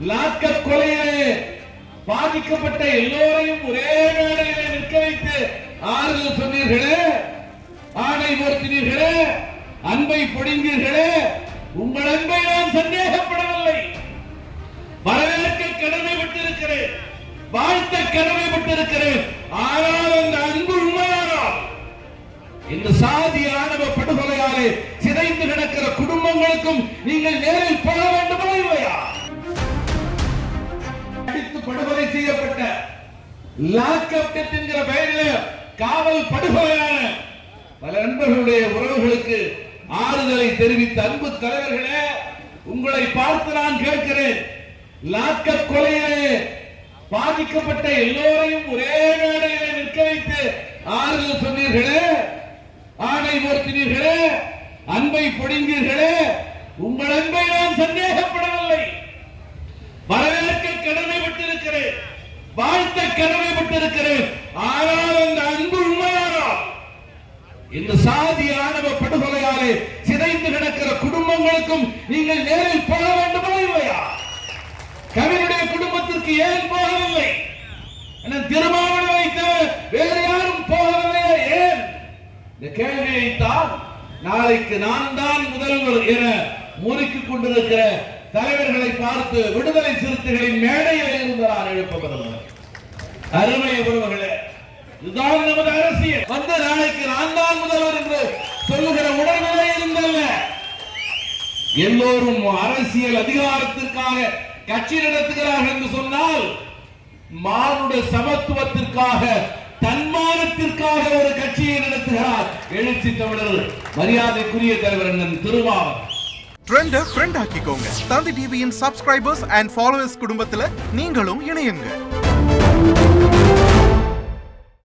Lock-up கொலையிலே பாதிக்கப்பட்ட எல்லோரையும் ஒரே மேடையிலே நிற்க வைத்து ஆறுதல் சொன்னீர்களே, ஆணை போர்த்தினீர்களே, அன்பை பொழிந்தீர்களே. உங்கள் அன்பை நான் சந்தேகப்படவில்லை. வரவேற்க கடமைப்பட்டிருக்கிறேன், வாழ்த்த கடமைப்பட்டிருக்கிறேன். ஆனால் அந்த அன்பு உண்மையானால் இந்த சாதி ஆணவ படுகொலையாலே சிதைந்து கிடக்கிற குடும்பங்களுக்கும் நீங்கள் நேரில் போக வேண்டுமா இல்லையா? அடித்து படுகொலை செய்யப்பட்ட லாக்கப் டெத் என்கிற பெயரில் காவல் படுகொலையான பல நண்பர்களுடைய உறவுகளுக்கு ஆறுதலை தெரிவித்த அன்பு தலைவர்களே, உங்களை பார்த்து நான் கேட்கிறேன். லாக்கப் கொலையிலே பாதிக்கப்பட்ட எல்லோரையும் ஒரே மேடையிலே நிற்க வைத்து ஆறுதல் சொன்னீர்களே, ஆணை போர்த்தினீர்களே, அன்பை பொழிந்தீர்களே. உங்கள் அன்பை நான் சந்தேகப்படவில்லை. வரவேற்க கடமைப்பட்டிருக்கிறேன், வாழ்த்த கடமைப்பட்டிருக்கிறேன். ஆனால் அந்த அன்பு உண்மையானால் இந்த சாதி ஆணவ படுகொலையாலே சிதைந்து கிடக்கிற குடும்பங்களுக்கும் நீங்கள் நேரில் போக வேண்டுமா இல்லையா? கவினுடைய குடும்பத்திற்கு ஏன் போகவில்லை? திருமாவளவனை தவிர வேறு யாரும் போகவில்லையா? ஏன்? இந்த கேள்வியைத்தான் நாளைக்கு நான் தான் முதல்வர் என முறுக்கிக் கொண்டிருக்கிற தலைவர்களை பார்த்து விடுதலை சிறுத்தைகளின் மேடையில் இருந்தார் எழுப்பப்படுகிறார். அருமை உறவுகளே, இதுதான் நமது அரசியல். வந்த நாளைக்கு நான் தான் முதல்வர் என்று சொல்லுகிற உடல்நிலை இருந்தல்ல. எல்லோரும் அரசியல் அதிகாரத்திற்காக கட்சி நடத்துகிறார்கள் என்று சொன்னால், மானுட சமத்துவத்திற்காக தன்மானத்திற்காக ஒரு கட்சியை நடத்துகிறார் எழுச்சி தமிழர் மரியாதைக்குரிய தலைவர் அண்ணன் திருமாவளவன். ட்ரெண்ட ஃப்ரெண்ட் ஆக்கிக்கோங்க. தந்தி டிவியின் சப்ஸ்கிரைபர்ஸ் அண்ட் ஃபாலோவர்ஸ் குடும்பத்துல நீங்களும் இணையுங்க.